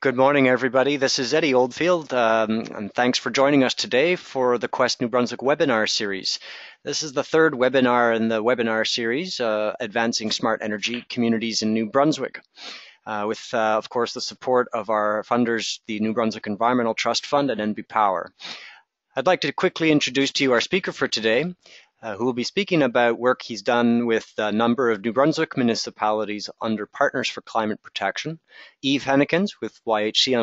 Good morning, everybody. This is Eddie Oldfield, and thanks for joining us today for the Quest New Brunswick webinar series. This is the third webinar in the webinar series, Advancing Smart Energy Communities in New Brunswick, with, of course, the support of our funders, the New Brunswick Environmental Trust Fund and NB Power. I'd like to quickly introduce to you our speaker for today, who will be speaking about work he's done with a number of New Brunswick municipalities under Partners for Climate Protection. Yves Hennekens with YHC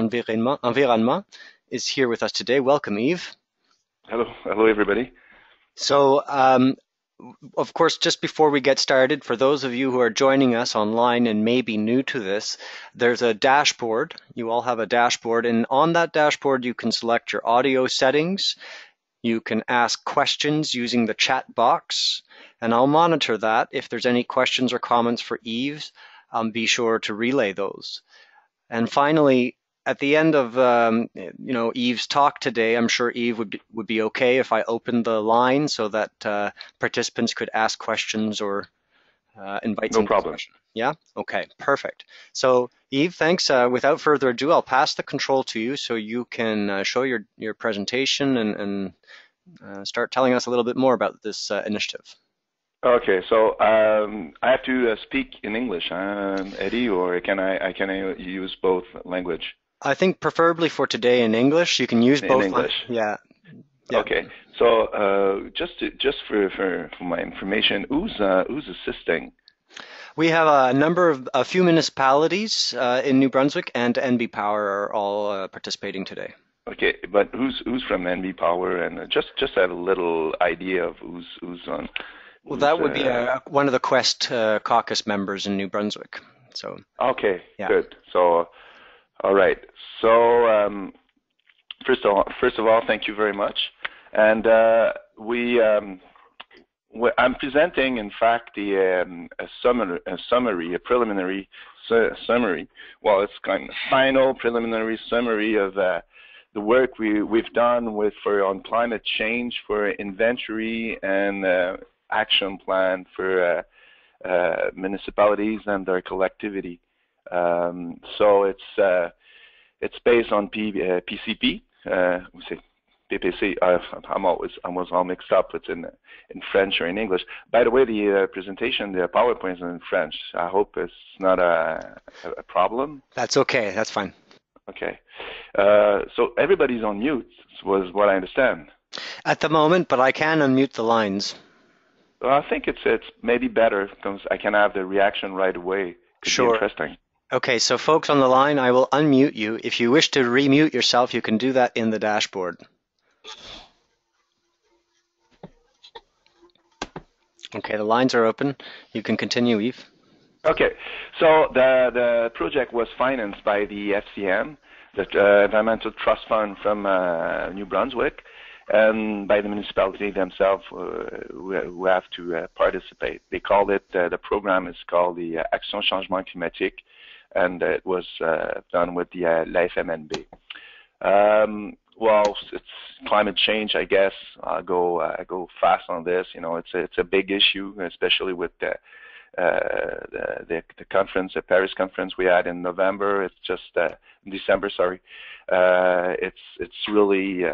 Environnement is here with us today. Welcome, Yves. Hello, everybody. So, of course, just before we get started, for those of you who are joining us online and may be new to this, there's a dashboard. You all have a dashboard, and on that dashboard, you can select your audio settings. You can ask questions using the chat box, and I'll monitor that. If there's any questions or comments for Yves, be sure to relay those. And finally, at the end of Yves' talk today, I'm sure Yves would be okay if I opened the line so that participants could ask questions or invite some discussion. Yeah? Okay, perfect. So Yves, thanks. Without further ado, I'll pass the control to you so you can show your presentation and start telling us a little bit more about this initiative. Okay, so I have to speak in English, Eddie, or can I use both language? I think preferably for today in English. You can use both. In English. Yeah. Okay, so just for my information, who's assisting? We have a few municipalities in New Brunswick, and NB Power are all participating today. Okay, but who's from NB Power, and just have a little idea of who's on. Well, that would be one of the Quest caucus members in New Brunswick. So. Okay, yeah. Good. So, all right. So first of all, thank you very much, and I'm presenting, in fact, a preliminary summary. Well, it's kind of final preliminary summary of the work we've done on climate change, for inventory and action plan for municipalities and their collectivity. So it's based on PCP. We say PPC. I'm always all mixed up. It's in French or in English. By the way, the presentation, the PowerPoint is in French. I hope it's not a problem. That's okay. That's fine. Okay. So everybody's on mute, was what I understand. At the moment, but I can unmute the lines. Well, I think it's maybe better because I can have the reaction right away. Could Sure. be interesting. Okay, so folks on the line, I will unmute you. If you wish to remute yourself, you can do that in the dashboard. Okay, the lines are open. You can continue, Yves. Okay, so the project was financed by the FCM, the Environmental Trust Fund from New Brunswick, and by the municipality themselves who have to participate. They called it, the program is called the Action Changement Climatique, and it was done with the l'FMNB. Well, it's climate change, I guess. I go fast on this. You know, it's a big issue, especially with the conference, the Paris conference we had in November. It's just December, sorry. It's really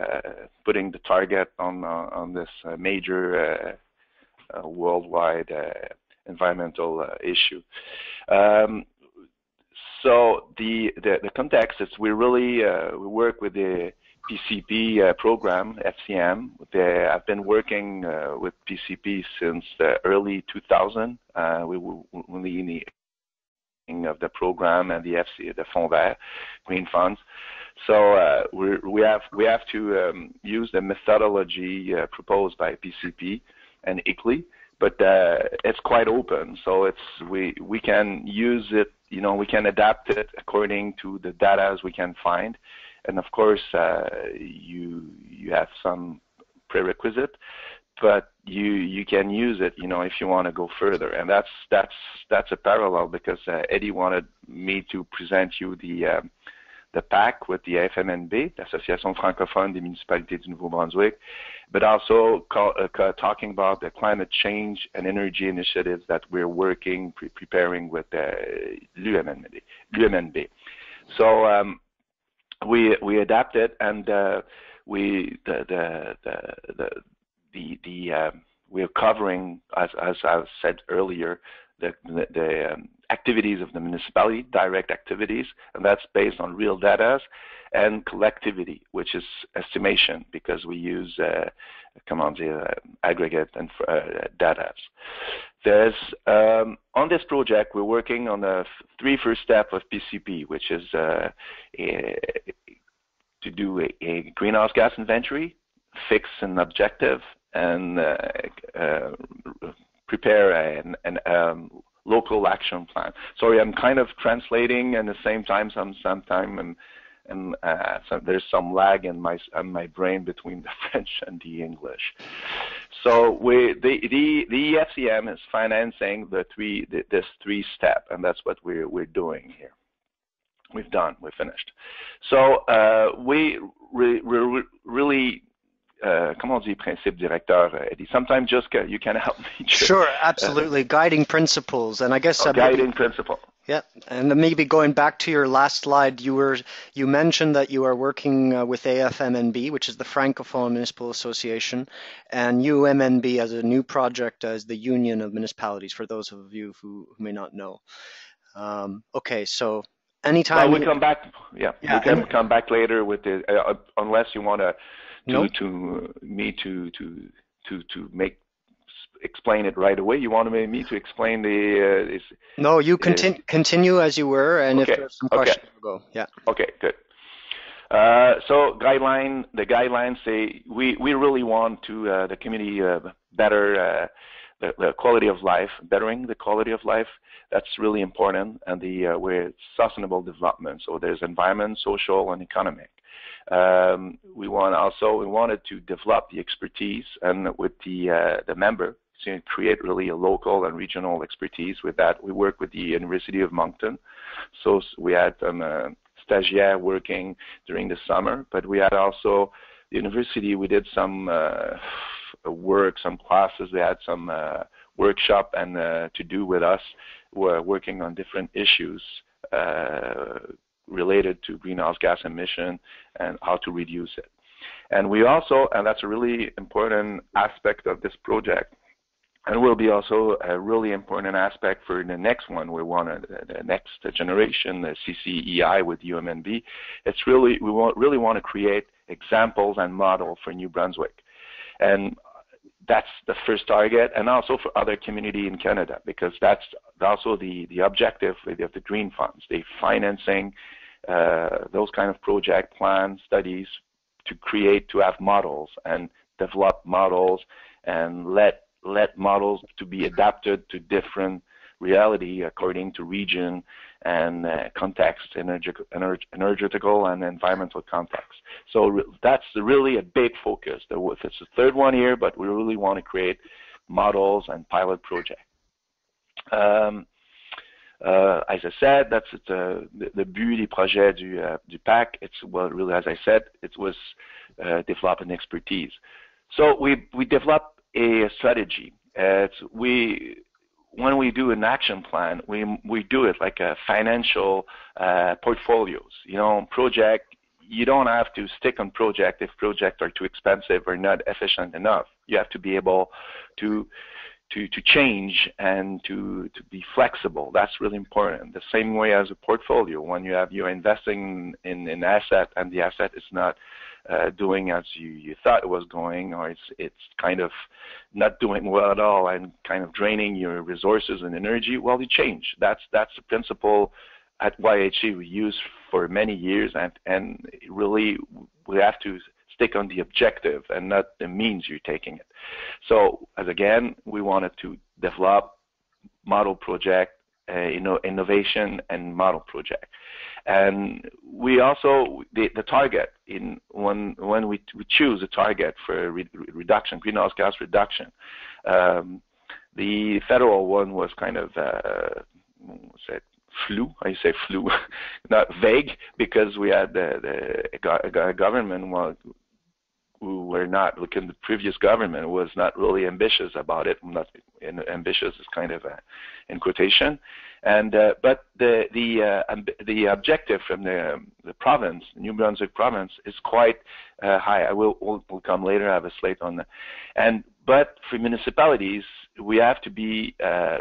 putting the target on this major worldwide environmental issue. So the context is we work with the PCP program, FCM. I've been working with PCP since the early 2000. We were in the of the program and the Fonds Vert, green funds. So we have to use the methodology proposed by PCP and ICLEI, but it's quite open. So we can use it. You know, we can adapt it according to the data as we can find. And of course, you have some prerequisite, but you can use it, you know, if you want to go further. And that's a parallel because Eddie wanted me to present you the PAC with the FMNB, l'Association francophone des municipalités du Nouveau-Brunswick, but also talking about the climate change and energy initiatives that we're preparing with l'UMNB. So we adapt it, and we we're covering, as I said earlier, the activities of the municipality, direct activities, and that's based on real data, and collectivity, which is estimation, because we use aggregate and data. There's on this project we're working on the first step of PCP, which is to do a greenhouse gas inventory, fix an objective, and prepare an local action plan. Sorry, I'm kind of translating, and at the same time, sometimes so there's some lag in my brain between the French and the English. So the FCM is financing this three step, and that's what we're doing here. We're finished. So we're really comment on dit principe directeur, Eddie? Sometimes just you can help me. Sure, absolutely. Guiding principles, and I guess guiding principle. Yeah, and maybe going back to your last slide, you mentioned that you are working with AFMNB, which is the Francophone Municipal Association, and UMNB as a new project as the Union of Municipalities. For those of you who may not know. Okay, so anytime we come back. Yeah, we can come back later with the unless you want to explain it right away. You want me to explain the? No, you continue as you were, and if there's some questions, we'll go. Yeah. Okay, good. So the guidelines say we really want to the community better the quality of life, bettering the quality of life. That's really important, and we're sustainable development. So there's environment, social, and economic. We wanted to develop the expertise, and with the member to create really a local and regional expertise. With that, we work with the University of Moncton. So we had some stagiaire working during the summer, but we had also the university. We did some work, some classes. They had some workshop and to do with us. We're working on different issues related to greenhouse gas emission and how to reduce it. And we also, and that's a really important aspect of this project, and will be also a really important aspect for the next one. We want the next generation, the CCEI with UMNB. It's really, we really want to create examples and model for New Brunswick. And that's the first target, and also for other community in Canada, because that's also the objective of the green funds. They're financing those kind of project plans, studies to have models and develop models and let models to be adapted to different reality according to region and context, energetical and environmental context. So that's really a big focus. It's the third one here, but we really want to create models and pilot projects. As I said, that's the but du projet du PAC. It's, well, really, as I said, it was developing expertise. So we developed a strategy. When we do an action plan, we do it like a financial portfolios. You know, project. You don't have to stick on project if projects are too expensive or not efficient enough. You have to be able to change and to be flexible. That's really important. The same way as a portfolio. When you're investing in an asset and the asset is not doing as you thought it was going, or it's kind of not doing well at all and kind of draining your resources and energy, well, you change. That's the principle at YHC we use for many years, and really we have to stick on the objective and not the means you're taking it. So, as again, we wanted to develop model project, innovation and model project. And we also, the target, when we choose a target for reduction, greenhouse gas reduction, the federal one was kind of, flu, not vague, because we had the government who were not, like in the previous government, was not really ambitious about it. Not ambitious is kind of in quotation, and but the objective from the province, New Brunswick province, is quite high. We'll come later. I have a slate on that, but for municipalities, we have to be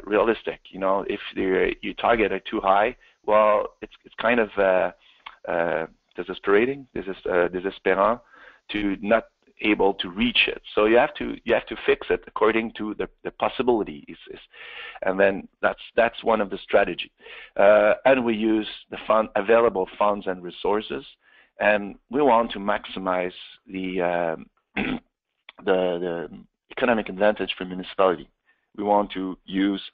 realistic. You know, if you target are too high, well, it's kind of desesperant to not able to reach it. So you have to fix it according to the possibilities, and then that's one of the strategy. And we use the available funds and resources, and we want to maximize the the economic advantage for municipality. We want to use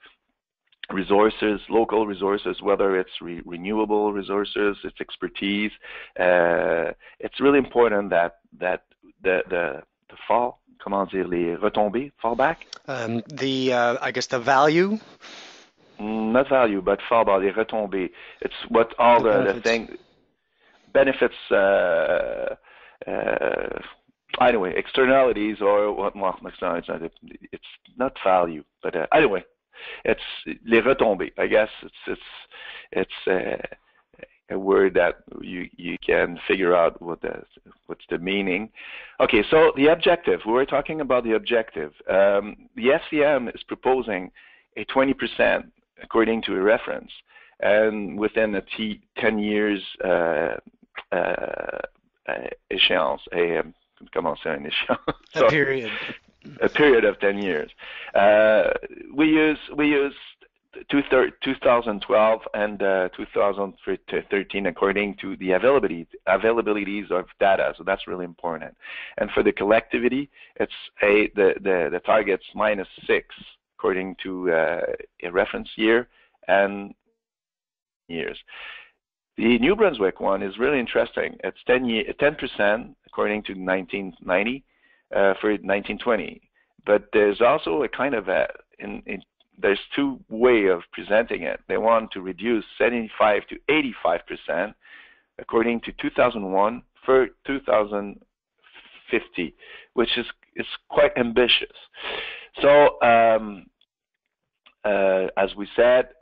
resources, local resources, whether it's renewable resources, it's expertise. It's really important that the fall, comment dire, les retombées, fallback? I guess the value? Not value, but fallback, les retombées. It's what all the thing benefits. Anyway, externalities or what? Well, it's not value, but anyway. It's les retombées. I guess it's a word that you can figure out what's the meaning. Okay, so the objective. We were talking about the objective. The FCM is proposing a 20% according to a reference, and within a 10 years échéance. Comment c'est un échéance? A period. A period of 10 years. We use 2012 and 2013 according to the availabilities of data. So that's really important. And for the collectivity, it's the target's -6 according to a reference year and years. The New Brunswick one is really interesting. It's 10% according to 1990. For 1920, but there's also a kind of there's two way of presenting it. They want to reduce 75 to 85% according to 2001 for 2050, which is quite ambitious. So as we said,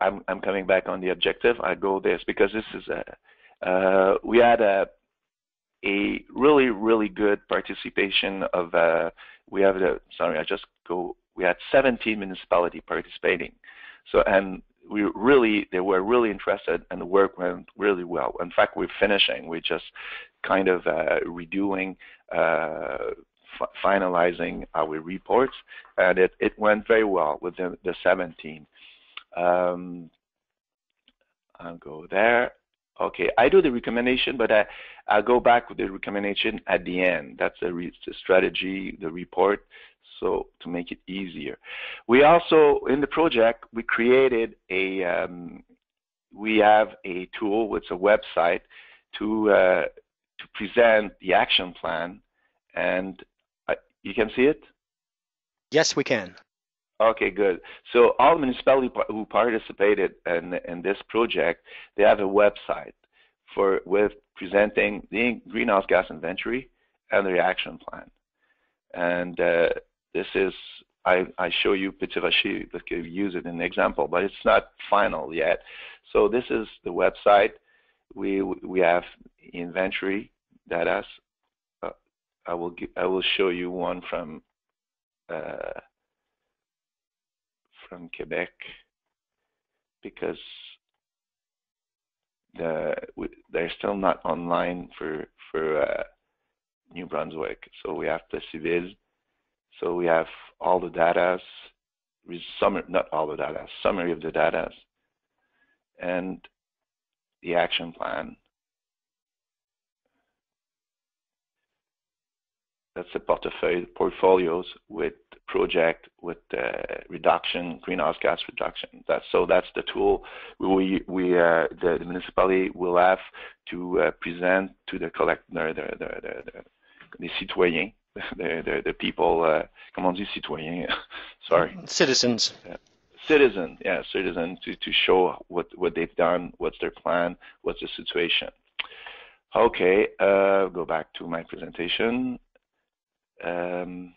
I'm coming back on the objective. I go this because this is we had a really good participation of we had 17 municipalities participating. So and they were really interested and the work went really well. In fact, we're finishing. We're just kind of redoing, finalizing our reports, and it went very well with the 17. I'll go there. Okay, I do the recommendation, but I'll go back with the recommendation at the end. That's the strategy, the report, so to make it easier. We also, in the project, we created we have a tool, it's a website, to present the action plan, and you can see it? Yes, we can. Okay, good. So all municipalities who participated in this project, they have a website with presenting the greenhouse gas inventory and the action plan. And this is, I show you Petit Rocher, that could use it in an example, but it's not final yet. So this is the website. We have inventory data. I will show you one from Quebec, because they're still not online for New Brunswick. So we have the civil. So we have all the data, not all the data, summary of the data, and the action plan. That's the portfolios with project with reduction, greenhouse gas reduction. That's the tool the municipality will have to present to the les citoyens, the people. Comment on dit citoyens? Sorry. Citizens. Citizen to show what they've done, what's their plan, what's the situation. Okay, go back to my presentation. Um,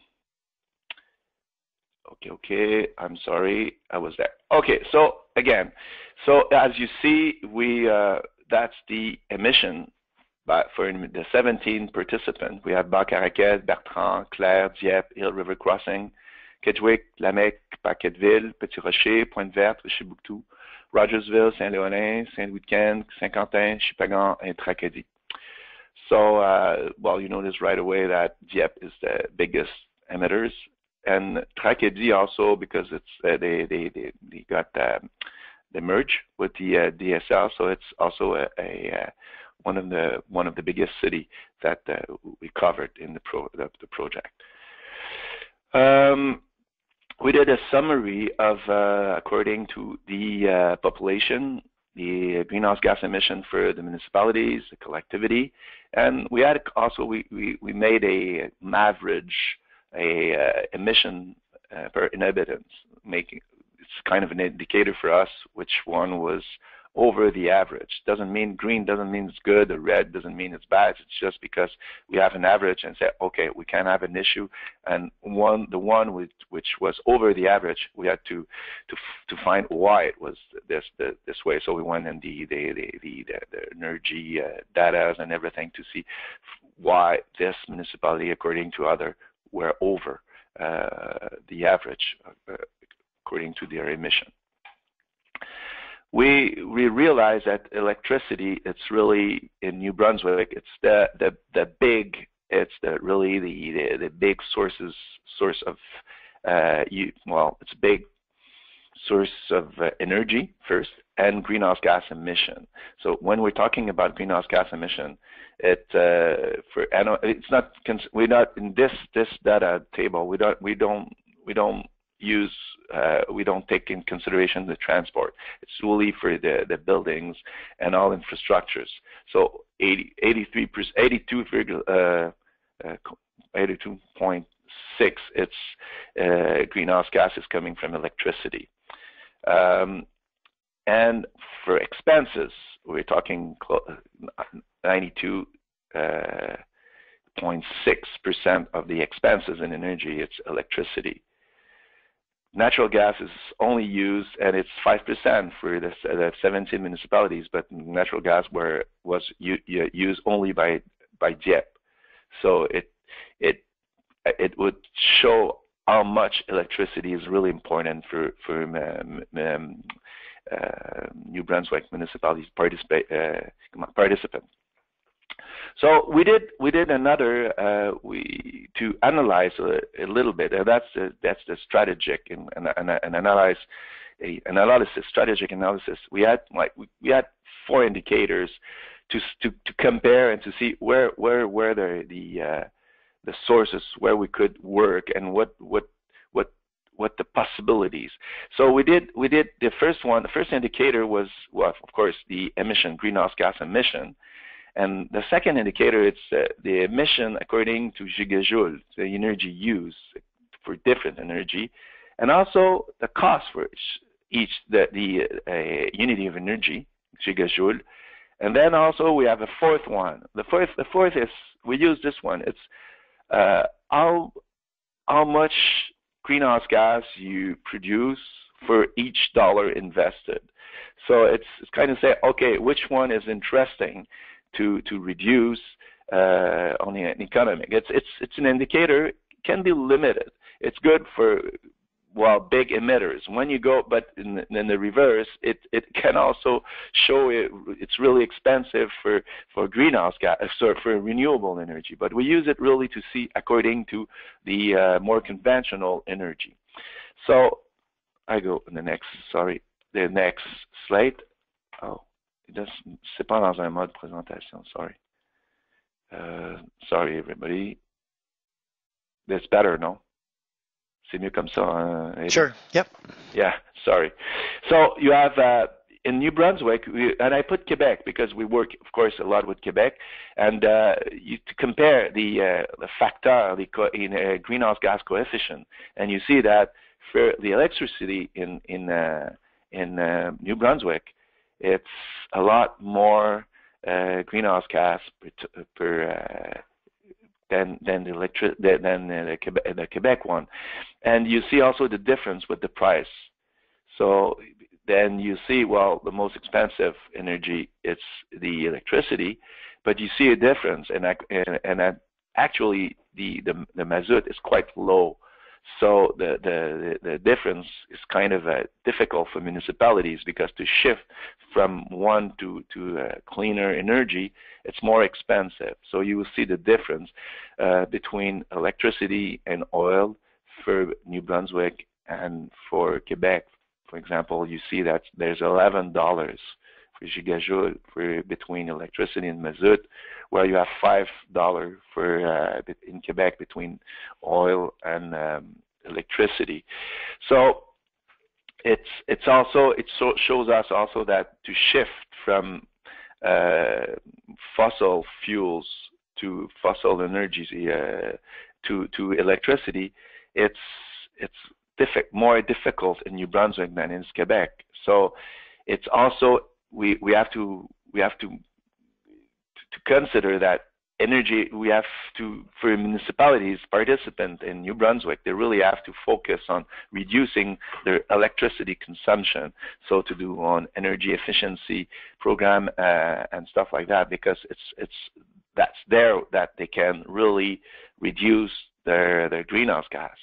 okay, I'm sorry, I was there. Okay, so again, so as you see, that's the emission for the 17 participants. We have Bar-Caraquet, Bertrand, Claire, Dieppe, Hill River Crossing, Kedgewick, Lamec, Paquetteville, Petit Rocher, Pointe-Verte, Richibouctou, Rogersville, Saint-Léonin, Saint-Louis-de-Cannes, Saint-Quentin, Chipagan, and Tracadie. So, well, you notice right away that Dieppe is the biggest emitters, and Tracadie also because it's they got the merge with the DSL, so it's also one of the biggest city that we covered in the project. We did a summary of according to the population, the greenhouse gas emission for the municipalities, the collectivity, and we had also we made a average emission per inhabitants, making it's kind of an indicator for us which one was over the average. Doesn't mean green doesn't mean it's good, or red doesn't mean it's bad. It's just because we have an average and say, okay, we can have an issue, and the one which was over the average, we had to find why it was this way. So we went in the energy data and everything to see why this municipality, according to other, were over the average according to their emission. We realize that electricity, it's really in New Brunswick, it's the big, it's really the big source of well, it's a big source of energy first, and greenhouse gas emission. So when we're talking about greenhouse gas emission, it's not, we're not in this data table. We don't use, we don't take in consideration the transport. It's really for the buildings and all infrastructures. So 82.6, it's greenhouse gas is coming from electricity. And for expenses, we're talking 92.6% of the expenses in energy, it's electricity. Natural gas is only used, and it's 5% for the 17 municipalities, but natural gas was used only by Dieppe. So it would show how much electricity is really important for New Brunswick municipalities participants. So we did another to analyze a little bit, and that's the strategic and strategic analysis. We had 4 indicators to compare and to see where the sources where we could work and what the possibilities. So we did the first one. The first indicator was, well, of course, the emission, greenhouse gas emission. And the second indicator, it's the emission according to gigajoule, the energy used for different energy, and also the cost for each unity of energy, gigajoule. And then also we have a fourth one. The fourth is, we use this one. It's how much greenhouse gas you produce for each dollar invested. So it's kind of say, okay, which one is interesting to reduce on the economic. It's an indicator, can be limited. It's good for, well, big emitters. When you go, but in the reverse, it can also show it's really expensive for greenhouse gas, for renewable energy. But we use it really to see according to the more conventional energy. So I go in the next slide. Oh. C'est pas dans un mode présentation, sorry. Sorry, everybody. That's better, no? C'est mieux comme ça. Hein? Sure, yep. Yeah, sorry. So you have, in New Brunswick, and I put Quebec because we work, of course, a lot with Quebec, and you to compare the factor, in greenhouse gas coefficient, and you see that for the electricity in New Brunswick, it's a lot more greenhouse gas than the Quebec one. And you see also the difference with the price. So then you see, well, the most expensive energy it's the electricity, but you see a difference, and actually the mazout is quite low. So the difference is kind of difficult for municipalities, because to shift from one to cleaner energy, it's more expensive. So you will see the difference between electricity and oil for New Brunswick and for Quebec. For example, you see that there's $11 for gigajoule for between electricity and mazout, where you have $5 for in Quebec between oil and electricity. So it shows us also that to shift from fossil fuels to fossil energies to electricity, it's more difficult in New Brunswick than in Quebec. So it's also we have to consider that energy, we have to, for municipalities participant in New Brunswick, they really have to focus on reducing their electricity consumption. So to do on energy efficiency program and stuff like that, because that's there that they can really reduce their greenhouse gas.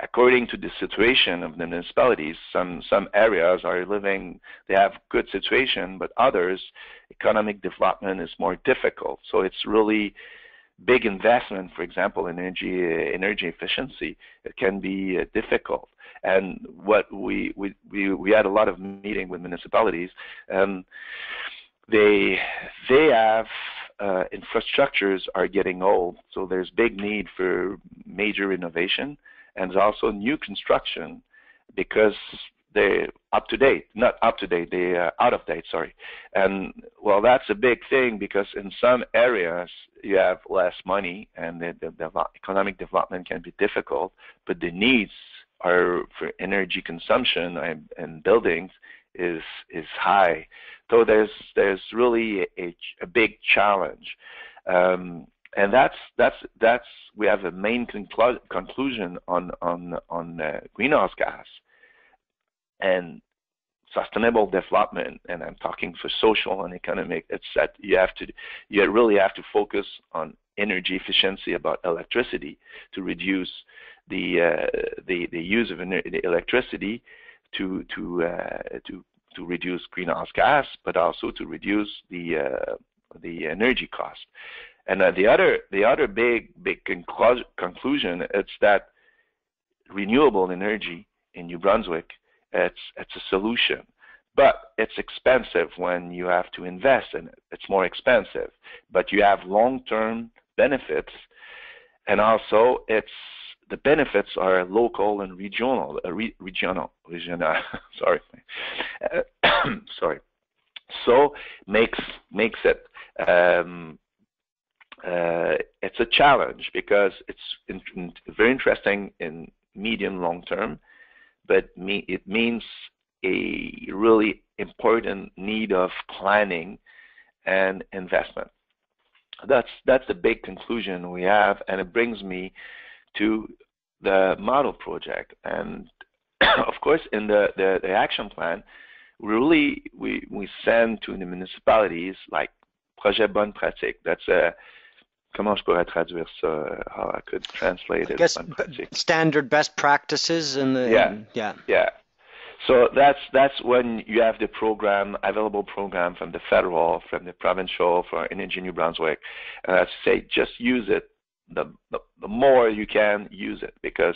According to the situation of the municipalities, some areas are living, they have good situation, but others, economic development is more difficult. So it's really big investment, for example, in energy efficiency. It can be difficult. And what we had a lot of meeting with municipalities, and they have infrastructures are getting old, so there's big need for major innovation, and there's also new construction, because they're not up to date, they're out of date, sorry. And well, that's a big thing, because in some areas you have less money and the economic development can be difficult, but the needs are for energy consumption and buildings is high. So there's really a big challenge, and that's we have a main conclusion on greenhouse gas and sustainable development. And I'm talking for social and economic. It's that you really have to focus on energy efficiency about electricity to reduce the use of electricity to reduce greenhouse gas, but also to reduce the energy cost. And the other big conclusion, it's that renewable energy in New Brunswick, it's a solution, but it's expensive when you have to invest in it. It's more expensive, but you have long-term benefits, and also the benefits are local and regional. Sorry, sorry. So makes it it's a challenge, because it's very interesting in medium long term, but it means a really important need of planning and investment. That's the big conclusion we have, and it brings me to the model project. And of course, in the action plan, we send to the municipalities like projet bonne pratique. That's a, comment je pourrais traduire ça? How I could translate it? I guess standard best practices in the yeah. So that's when you have the available program from the federal, from the provincial for Energy New Brunswick, and I say just use it. The more you can use it, because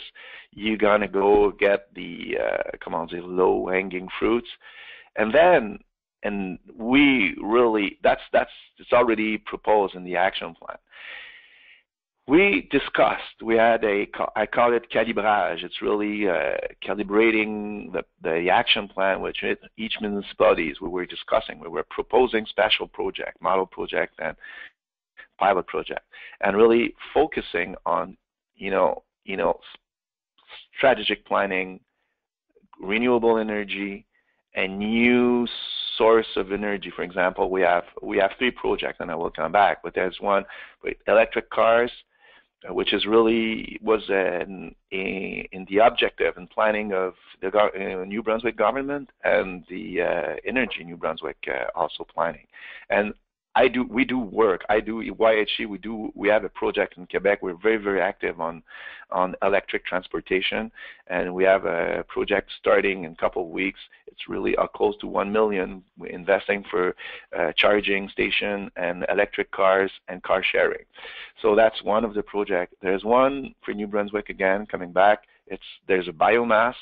you're gonna go get the low hanging fruits, and we really it's already proposed in the action plan. We discussed. We had I call it calibrage. It's really calibrating the action plan with each municipalities. We were discussing. We were proposing special project, model project, and pilot project, and really focusing on strategic planning, renewable energy, and new source of energy. For example, we have three projects, and I will come back. But there's one with electric cars, which is really was in the objective and planning of the New Brunswick government and the Energy New Brunswick also planning. And we do work. YHE. We have a project in Quebec. We're very, very active on electric transportation, and we have a project starting in a couple of weeks. It's really close to 1 million. We're investing for charging station and electric cars and car sharing. So that's one of the projects. There's one for New Brunswick again coming back. There's a biomass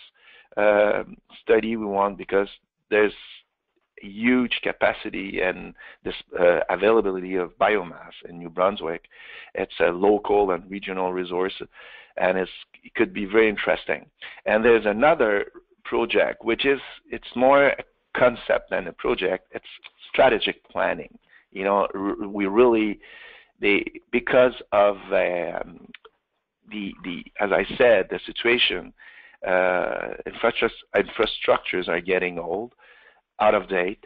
study we want because there's huge capacity and this availability of biomass in New Brunswick. It's a local and regional resource, and it could be very interesting. And there's another project, it's more a concept than a project. It's strategic planning. You know, we really, because of as I said, the situation, infrastructures are getting old, out of date,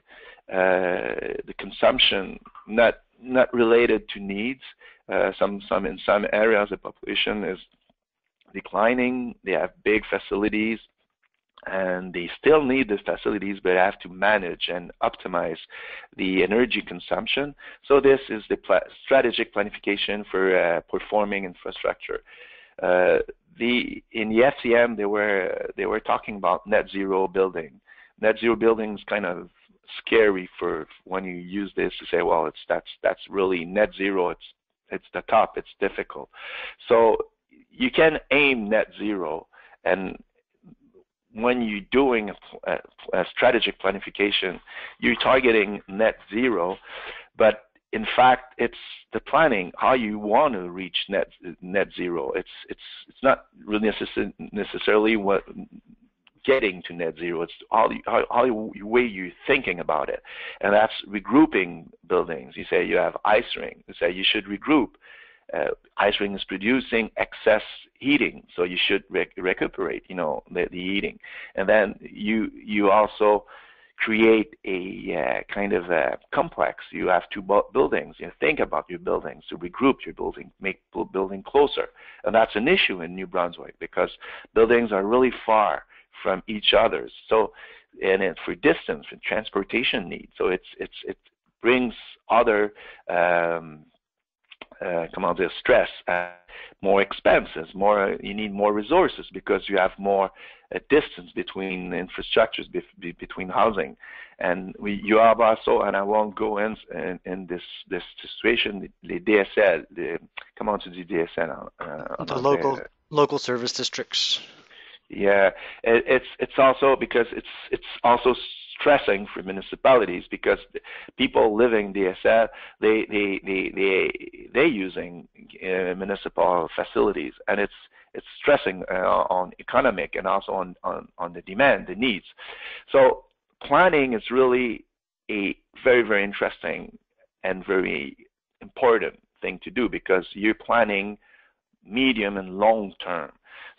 the consumption not related to needs. In some areas the population is declining. They have big facilities, and they still need the facilities, but have to manage and optimize the energy consumption. So this is the strategic planification for performing infrastructure. In the FCM, they were talking about net zero building. Net zero building is kind of scary for when you use this to say, well, that's really net zero. It's the top. It's difficult. So you can aim net zero, and when you're doing a strategic planification, you're targeting net zero, but in fact, it's the planning how you want to reach net zero. It's not really necessarily what getting to net zero. It's how way you're thinking about it, and that's regrouping buildings. You say you have ice ring. You say you should regroup. Ice ring is producing excess heating, so you should recuperate, the heating. And then you also create a kind of a complex. You have two buildings. You think about your buildings to regroup your building, make building closer, and that's an issue in New Brunswick because buildings are really far from each other. So, and it's for distance, for transportation needs. So it brings other stress, more expenses, you need more resources because you have more distance between infrastructures, between housing. And you have also, and I won't go in this situation, les DSL, comment tu dis DSL the local service districts. Yeah, it's also because it's also stressing for municipalities because people living DSL they using municipal facilities, and it's stressing on economic and also on the demand, the needs. So planning is really a very, very interesting and very important thing to do because you're planning medium and long term.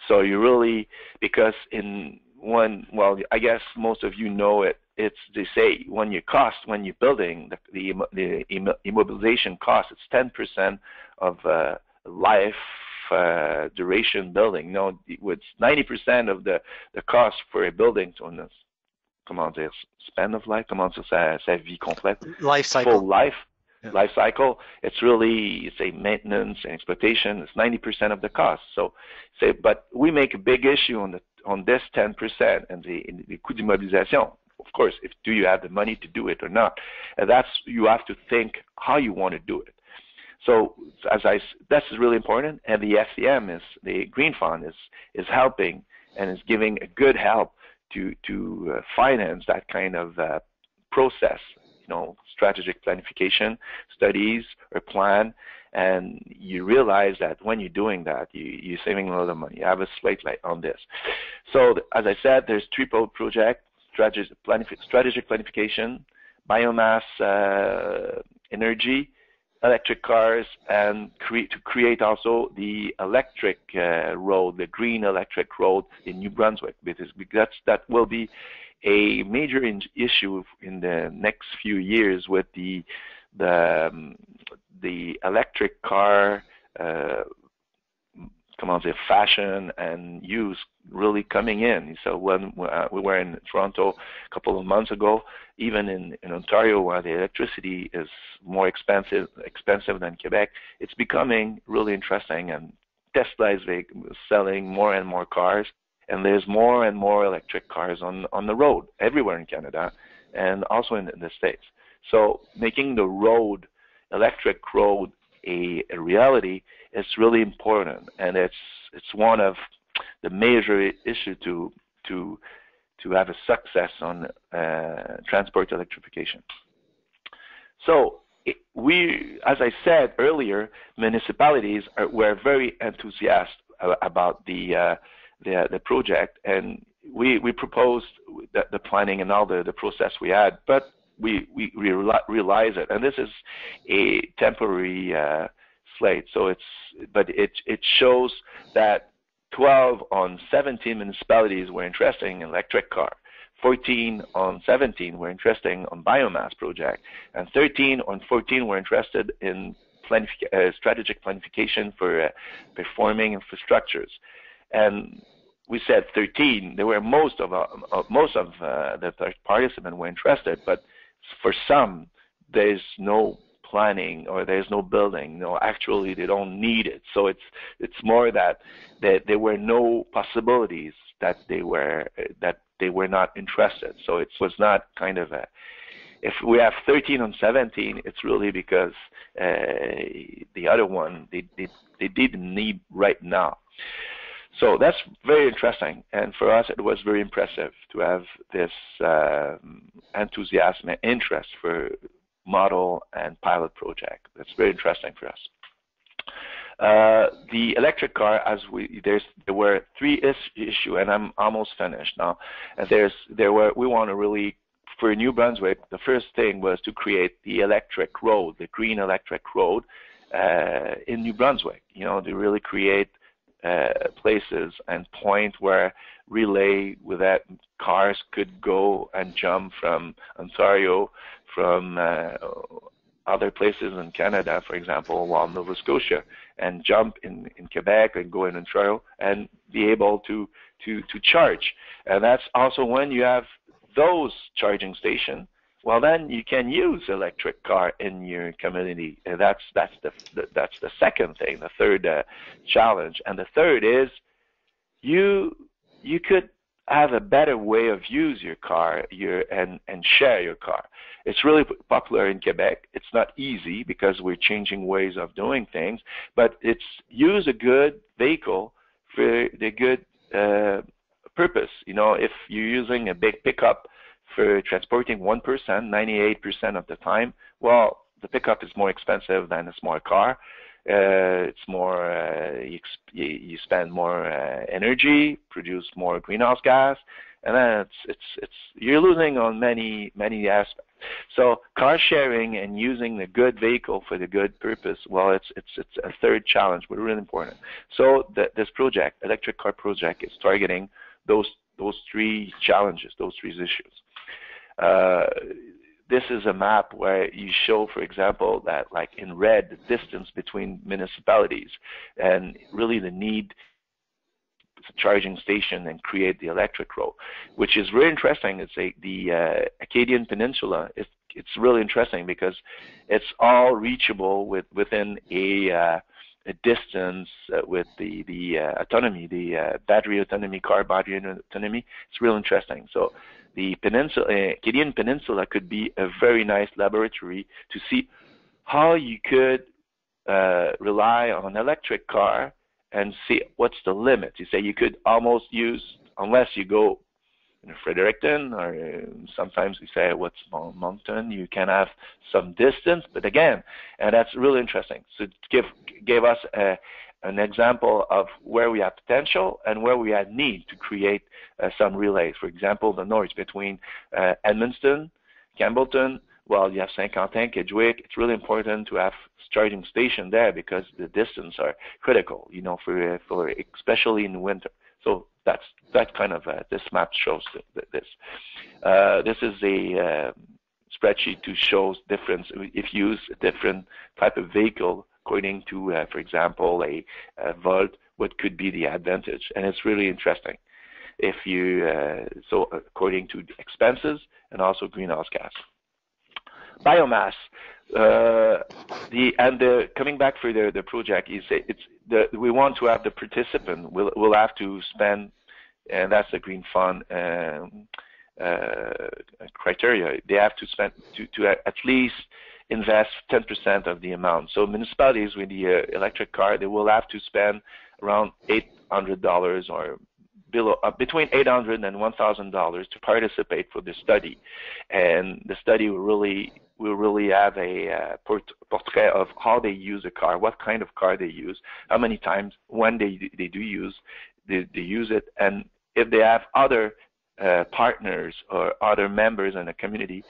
So you really, because I guess most of you know it, they say when you're building, the immobilization cost, it's 10% of life duration building. With 90% of the cost for a building, span of life, sa vie complète, life cycle. Full life. Yeah. Life cycle, it's a maintenance and exploitation. It's 90% of the cost. So, but we make a big issue on this 10% and the coût d'immobilisation. Of course, do you have the money to do it or not? And you have to think how you want to do it. So, that's really important. And the FCM the Green Fund is helping and is giving a good help to finance that kind of process. Strategic planification, studies, or plan, and you realize that when you're doing that, you're saving a lot of money. You have a slate light on this. So, as I said, there's triple project, strategic planification, biomass energy, electric cars, and to create also the electric road, the green electric road in New Brunswick, because that will be a major issue in the next few years with the electric car comment dire, fashion and use really coming in. So when we were in Toronto a couple of months ago, even in Ontario, where the electricity is more expensive than Quebec, it's becoming really interesting. And Tesla is selling more and more cars, and there's more and more electric cars on the road everywhere in Canada, and also in the States. So making the electric road, a reality is really important, and it's one of the major issues to have a success on transport electrification. So as I said earlier, municipalities were very enthusiastic about the project, and we proposed the planning and all the process we had, but we realize it, and this is a temporary slate. So it shows that 12 on 17 municipalities were interested in electric car, 14 on 17 were interested on biomass project, and 13 on 14 were interested in strategic planification for performing infrastructures. And we said 13. There were most of the participants were interested, but for some, there's no planning or there's no building. No, actually, they don't need it. So it's more that there were no possibilities that they were not interested. So it was not kind of a. If we have 13 on 17, it's really because the other one they didn't need right now. So that's very interesting, and for us it was very impressive to have this enthusiasm and interest for model and pilot project. That's very interesting for us. The electric car, there were three issues, and I'm almost finished now. And we want to really, for New Brunswick, the first thing was to create the electric road, the green electric road in New Brunswick. To really create places and point where with that cars could go and jump from Ontario, from other places in Canada, for example, while Nova Scotia, and jump in Quebec and go in Ontario and be able to charge. And that's also when you have those charging stations, well, then you can use electric car in your community. And that's the second thing, the third challenge. And the third is you could have a better way of use your car and share your car. It's really popular in Quebec. It's not easy because we're changing ways of doing things, but it's use a good vehicle for the good purpose. If you're using a big pickup for transporting one person 98% of the time, well, the pickup is more expensive than a small car. It's more, you spend more energy, produce more greenhouse gas, and then you're losing on many aspects. So car sharing and using the good vehicle for the good purpose, well, it's a third challenge, but really important. So this project, electric car project, is targeting those three challenges, those three issues. This is a map where you show, for example, that like in red, the distance between municipalities and really the need to charging station and create the electric road, which is very interesting. It's the Acadian Peninsula. It's really interesting because it's all reachable within a distance with the autonomy, the battery autonomy, car battery autonomy. It's real interesting. So the Acadian Peninsula could be a very nice laboratory to see how you could rely on an electric car and see what's the limit. You say you could almost use, unless you go in Fredericton, or sometimes we say what's mountain, you can have some distance, but again, and that's really interesting. So it gave us an example of where we have potential and where we had need to create some relays. For example, the north between Edmundston, Campbellton, well, you have Saint-Quentin, Kedgewick. It's really important to have charging station there because the distance are critical, for especially in winter. So that kind of this map shows this. This is a spreadsheet to show difference if you use a different type of vehicle according to, for example, a Volt, what could be the advantage, and it's really interesting. If you so according to expenses and also greenhouse gas, biomass. Coming back for the project, you say we want to have the participant. We'll have to spend, and that's the green fund criteria. They have to spend to at least invest 10% of the amount. So municipalities with the electric car, they will have to spend around $800 or below, between $800 and $1,000 to participate for the study, and the study will really have a portrait of how they use a car, what kind of car they use, how many times, when they do use, they use it, and if they have other partners or other members in the community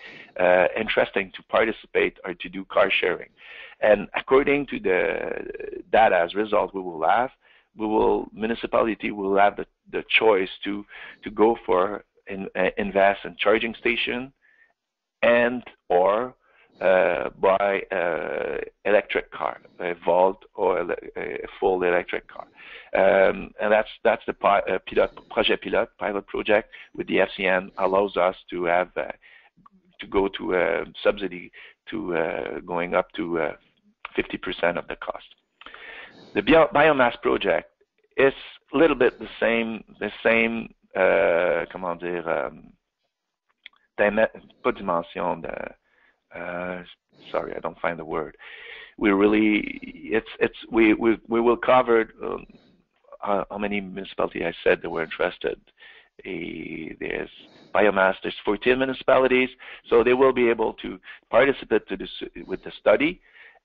interesting to participate or to do car sharing. And according to the data as result municipality will have the choice to go for invest in charging station and or buy electric car, a Volt or a full electric car. And that's the pilot project with the FCN allows us to have to go to a subsidy to going up to 50% of the cost. The biomass project is a little bit the same comment dire, pas dimension de, sorry, I don't find the word. We will cover how many municipalities I said that were interested. There's biomass. There's 14 municipalities, so they will be able to participate with the study.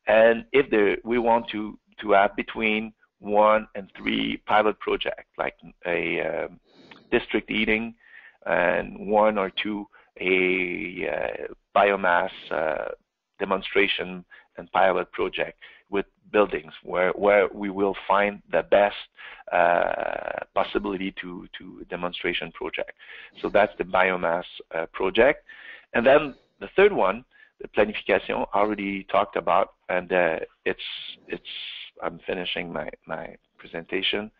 And if we want to have between 1 and 3 pilot projects, like a district heating, and 1 or 2 a biomass demonstration and pilot project with buildings where we will find the best possibility to demonstration project. So that's the biomass project. And then the third one, the planification, already talked about, and I'm finishing my presentation.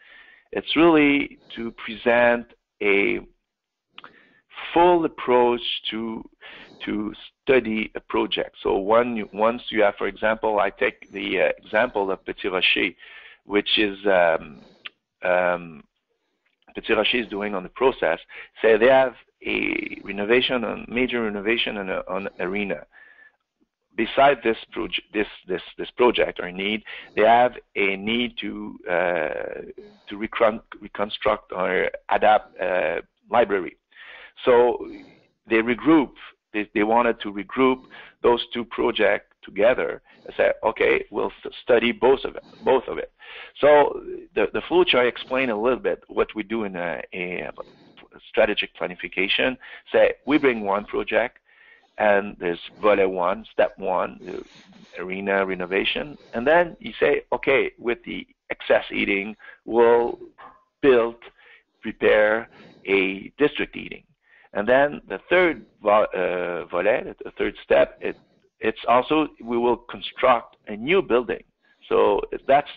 It's really to present a full approach to study a project. So once you have, for example, I take the example of Petit Rocher, which is Petit Rocher is doing on the process. Say they have a renovation, a major renovation on arena. Beside this project or need, they have a need to reconstruct or adapt library. So they wanted to regroup those 2 projects together and say, okay, we'll study both of it. So the flow chart explain a little bit what we do in a strategic planification. Say we bring one project, and there's volet 1, step 1, the arena renovation, and then you say, okay, with the excess heating, we'll prepare a district heating. And then the third volet, the third step, it's also we will construct a new building. So that's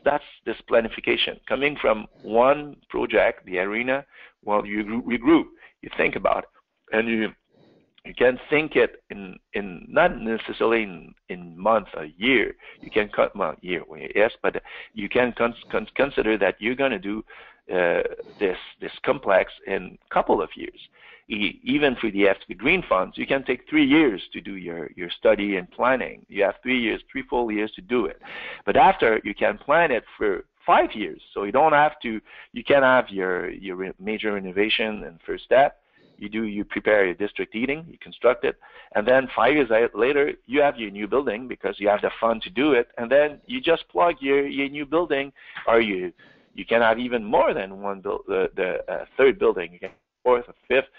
this planification coming from one project, the arena. Well, you regroup, you think about it, and you can think it in not necessarily in months or year. You can yes, but you can consider that you're going to do this complex in a couple of years. Even for the FTP green funds, you can take 3 years to do your study and planning. You have 3 full years to do it. But after, you can plan it for 5 years. So you don't have to, you can have your major renovation and first step. You prepare your district heating, you construct it, and then 5 years later, you have your new building because you have the fund to do it, and then you just plug your new building, or you can have even more than one the third building. You can fourth or fifth.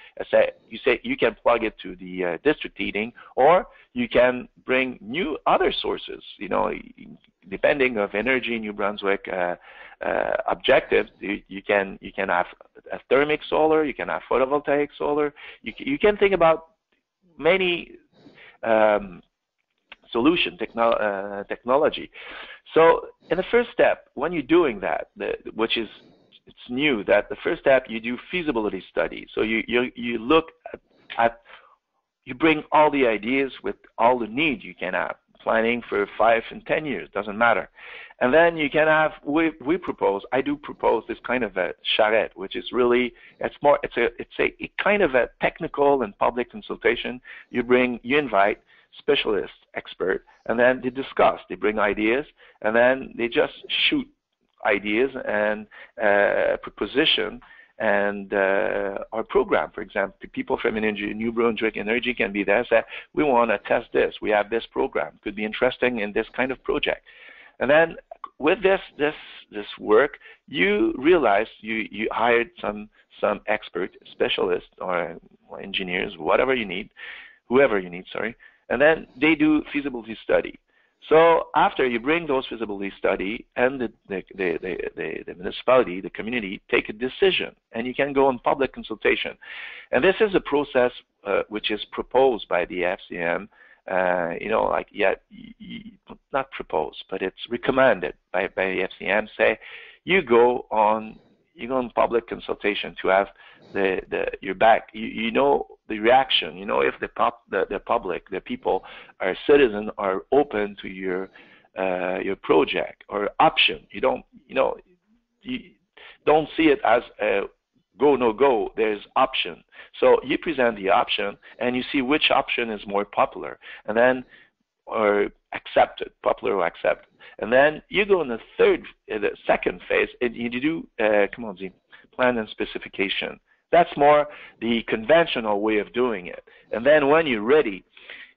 You can plug it to the district heating, or you can bring new other sources. depending of Energy New Brunswick objectives, you can have a thermic solar, you can have photovoltaic solar, you can think about many technology. So in the first step, when you're doing that, which is it's new, that the first step you do feasibility study. So you look at you bring all the ideas with all the needs you can have, planning for 5 and 10 years, doesn't matter. And then you can have, I do propose this kind of a charrette, which is really, it's a kind of a technical and public consultation. You invite specialists, expert, and then they discuss, they bring ideas, and then they just shoot ideas and proposition and our program, for example, people from New Brunswick Energy can be there and say, we want to test this. We have this program. Could be interesting in this kind of project. And then with this work, you realize you hired some expert, specialists or engineers, whoever you need, and then they do feasibility study. So after you bring those feasibility study and the municipality, the community, take a decision, and you can go on public consultation. And this is a process which is proposed by the FCM, not proposed, but it's recommended by the FCM, say, you go on public consultation to have your back. You know the reaction. You know if the public, the people, our citizens are open to your project or option. You don't see it as a go no go. There's option. So you present the option and you see which option is more popular, and then or accepted, popular or accepted. And then you go in the second phase, and you do, plan and specification. That's more the conventional way of doing it. And then when you're ready,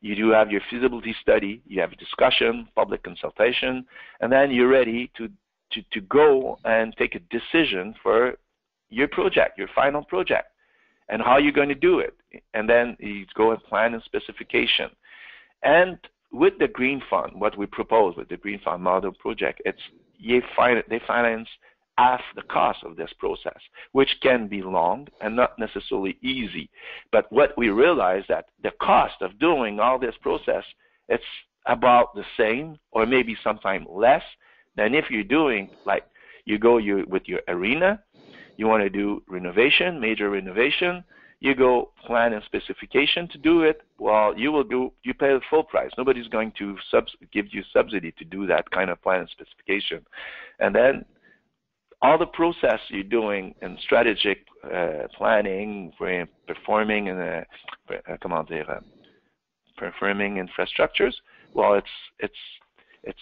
you do have your feasibility study, you have a discussion, public consultation, and then you're ready to go and take a decision for your project, your final project, and how you're going to do it. And then you go and plan and specification. And with the Green Fund, what we propose with the Green Fund model project, they finance half the cost of this process, which can be long and not necessarily easy. But what we realize that the cost of doing all this process, it's about the same or maybe sometimes less than if you're doing, like with your arena, you want to do renovation, major renovation, you go plan and specification to do it. Well, you pay the full price. Nobody's going to give you subsidy to do that kind of plan and specification. And then all the process you're doing in strategic planning, performing infrastructures, well, it's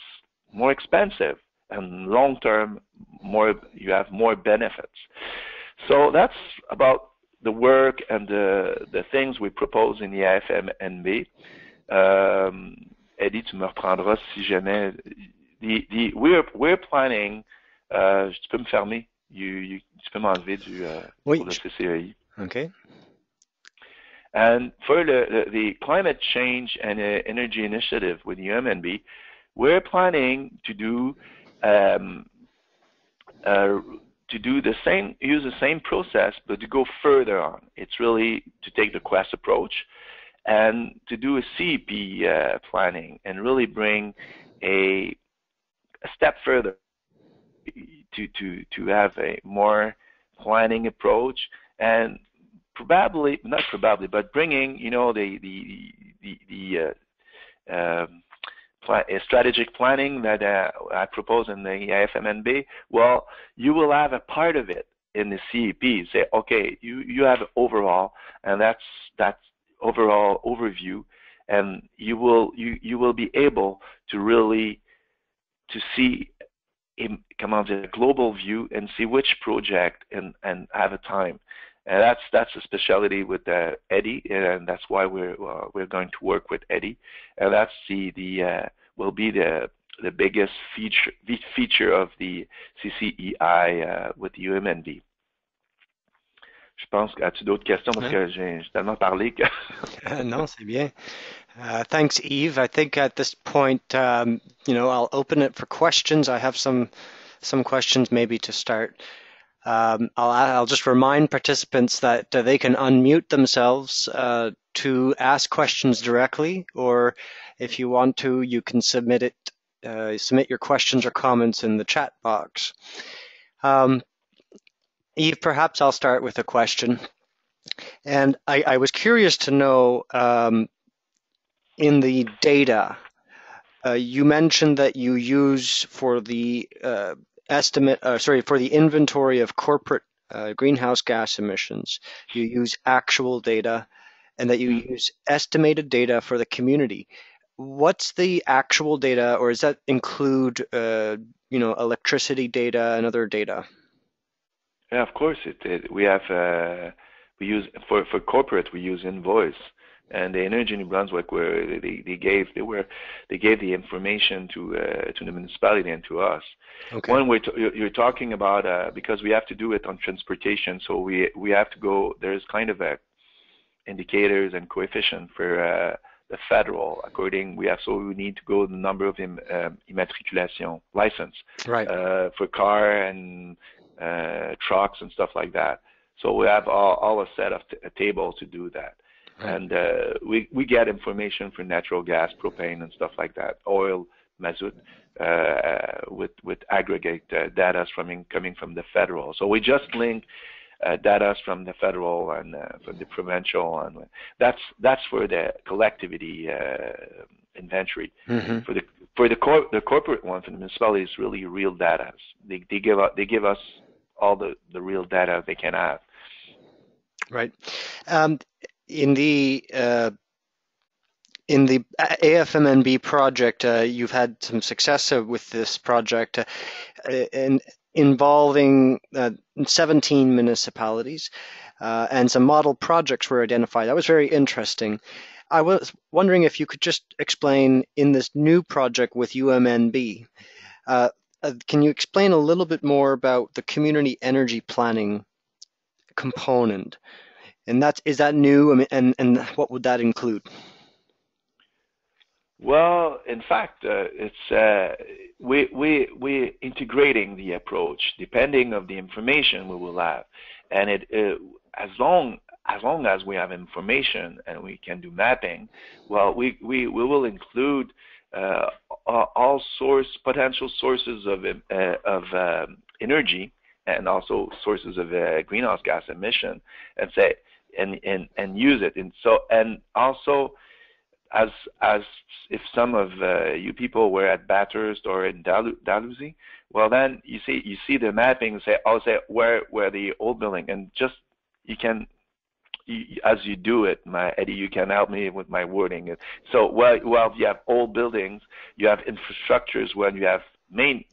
more expensive, and long term, you have more benefits. So that's about the work and the things we propose in the AFMNB. Eddie, tu me reprendras si jamais. We're planning. Tu peux me fermer. Tu peux m'enlever pour le CCEI. Okay. And for the climate change and energy initiative with the UMNB, we're planning to do use the same process, but to go further on. It's really to take the Quest approach and to do a CEP planning and really bring a step further to have a more planning approach, and but bringing strategic planning that I propose in the AFMNB. Well, you will have a part of it in the CEP. Say, okay, you have overall, and that's overall overview, and you will be able to really see a global view and see which project and have a time. And that's a specialty with Eddie, and that's why we're going to work with Eddie. And that's will be the biggest feature of the CCEI with the UMNB. Je pense, as-tu d'autres questions? Parce que j'ai tellement parlé que... Non, c'est bien. Thanks, Eve. I think at this point, I'll open it for questions. I have some questions maybe to start. I'll just remind participants that they can unmute themselves to ask questions directly, or if you want to, you can submit your questions or comments in the chat box. Eve, perhaps I'll start with a question. And I was curious to know, in the data, you mentioned that you use for the for the inventory of corporate greenhouse gas emissions, you use actual data, and that you use estimated data for the community. What's the actual data, or does that include, electricity data and other data? Yeah, of course we have we use for corporate we use invoice, and the Energy New Brunswick where they gave the information to the municipality and to us. Okay. One you're talking about because we have to do it on transportation, so we have to go. There's kind of a indicators and coefficient for the federal. So we need to go the number of immatriculation license Right. for car and trucks and stuff like that. So we have all a set of a table to do that. Right. And we get information for natural gas, propane, and stuff like that, oil, mazout, with aggregate data coming from the federal. So we just link data from the federal and from the provincial, and that's for the collectivity inventory. Mm-hmm. For the corporate one, for the municipality, is really real data. They give us all the real data they can have. Right. In the AFMNB project, you've had some success with this project, in involving 17 municipalities, and some model projects were identified. That was very interesting. I was wondering if you could just explain in this new project with UMNB, can you explain a little bit more about the community energy planning component? And is that new? I mean, and what would that include? Well, in fact, we're integrating the approach depending of the information we will have, and as long as we have information and we can do mapping, well, we will include all potential sources of energy and also sources of greenhouse gas emission, and say and use it. And also, as if some of you people were at Bathurst or in Dalhousie, well, then you see the mapping and say, where the old building, and just as you do it, Eddie, you can help me with my wording. So well, you have old buildings, you have infrastructures where you have main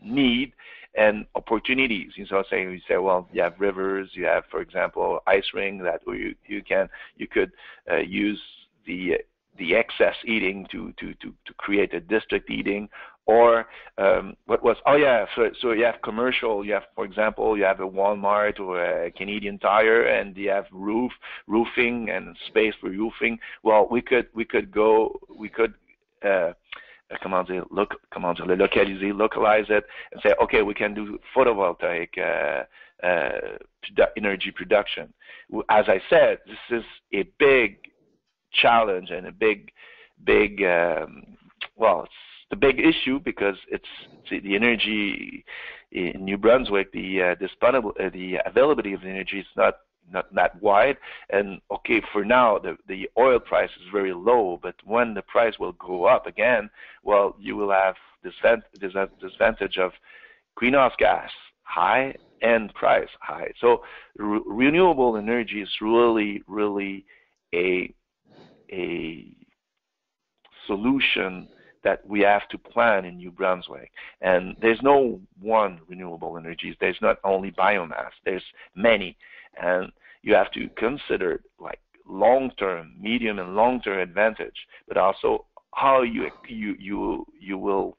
need and opportunities. You say, well, you have rivers, you have, for example, ice ring that you could use the excess eating to create a district eating, or so you have commercial, you have, for example, you have a Walmart or a Canadian Tire, and you have roofing and space for roofing. Well, we could localize it and say, okay, we can do photovoltaic energy production. As I said, this is a big challenge and a big it's the big issue, because it's the energy in New Brunswick, the availability of energy is not that wide, and okay, for now the oil price is very low, but when the price will go up again, well, you will have this disadvantage of greenhouse gas high and price high. So renewable energy is really a solution that we have to plan in New Brunswick. And there's no one renewable energies. There's not only biomass. There's many, and you have to consider like long-term, medium, and long-term advantage, but also how you will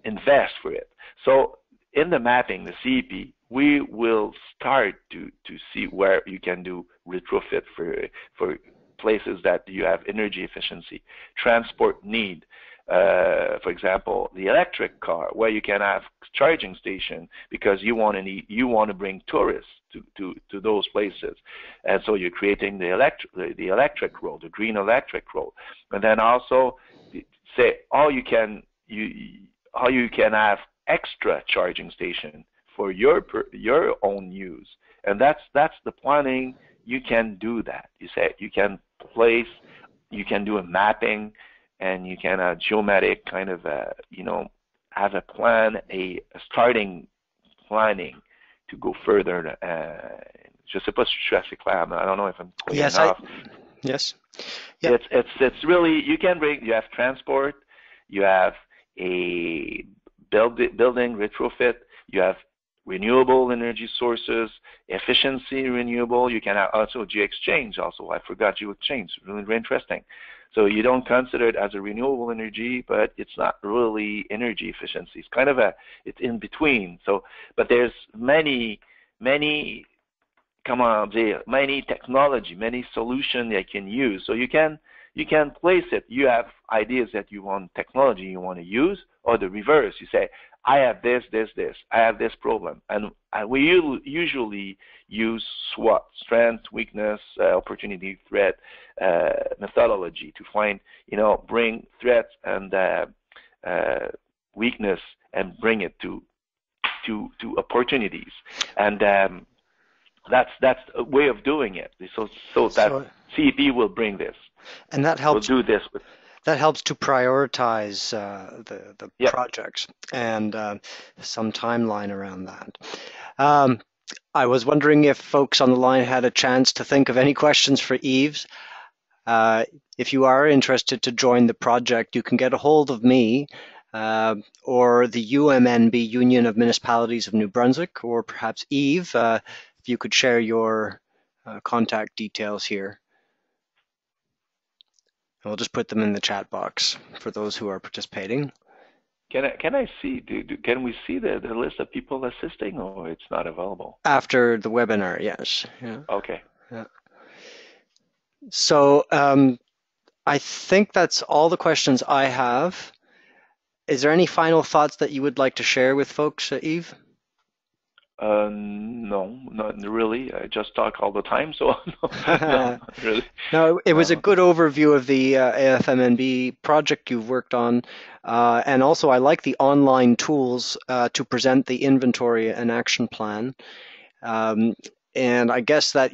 invest for it. So in the mapping, the CEP, we will start to see where you can do retrofit for places that you have energy efficiency, transport need. For example, the electric car, where you can have charging station because you want to bring tourists to those places, and so you're creating the electric road, the green electric road, and then also say how you can have extra charging station for your own use, and that's the planning. You can do that. You say you can do a mapping, and you can geometric kind of have a plan, a starting planning to go further. Je sais pas si je suis assez clair. I don't know if I'm clear Yes, enough. yes. Yep. It's really, you have transport, you have a building retrofit, you have renewable energy sources, efficiency renewable. You can have also G-exchange also. I forgot G-exchange, really, really interesting. So you don't consider it as a renewable energy, but it's not really energy efficiency. It's kind of it's in between. So, but there's many technology, many solutions that you can use. So you can place it. You have ideas that you want, technology you want to use, or the reverse. You say, I have this. I have this problem, and we usually use SWOT: strength, weakness, opportunity, threat methodology to find, bring threats and weakness and bring it to opportunities, and that's a way of doing it. So that CEP will bring this, and that helps. We'll do this with. That helps to prioritize the Yep. projects and some timeline around that. I was wondering if folks on the line had a chance to think of any questions for Yves. If you are interested to join the project, you can get a hold of me or the UMNB, Union of Municipalities of New Brunswick, or perhaps Yves, if you could share your contact details here. I'll just put them in the chat box for those who are participating. Can I see? Can we see the list of people assisting, or it's not available? After the webinar, yes. Yeah. Okay. Yeah. So I think that's all the questions I have. Is there any final thoughts that you would like to share with folks, Yves? No, not really. I just talk all the time, so no, not really. No, it was a good overview of the AFMNB project you've worked on, and also I like the online tools to present the inventory and action plan. And I guess that,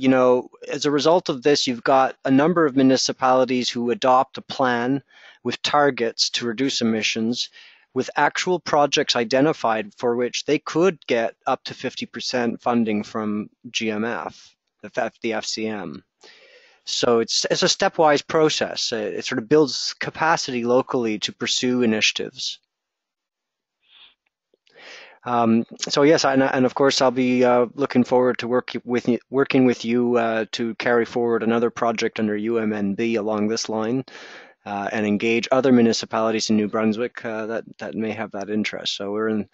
as a result of this, you've got a number of municipalities who adopt a plan with targets to reduce emissions, with actual projects identified for which they could get up to 50% funding from GMF, the FCM. So it's a stepwise process. It sort of builds capacity locally to pursue initiatives. So yes, and of course I'll be looking forward to working with you to carry forward another project under UMNB along this line. And engage other municipalities in New Brunswick that may have that interest. So we're in,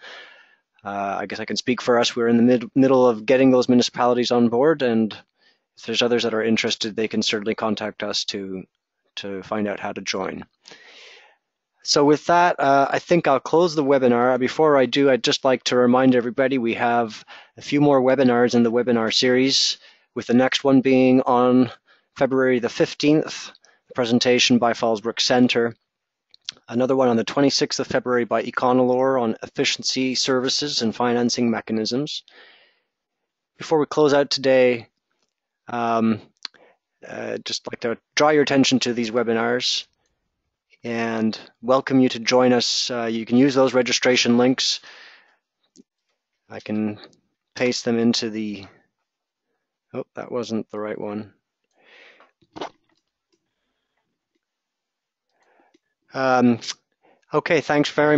I guess I can speak for us, we're in the middle of getting those municipalities on board, and if there's others that are interested, they can certainly contact us to find out how to join. So with that, I think I'll close the webinar. Before I do, I'd just like to remind everybody we have a few more webinars in the webinar series, with the next one being on February the 15th, presentation by Fallsbrook Centre. Another one on the 26th of February by Econolor on efficiency services and financing mechanisms. Before we close out today, just like to draw your attention to these webinars and welcome you to join us. You can use those registration links. I can paste them into the, oh, that wasn't the right one. Okay, thanks very much.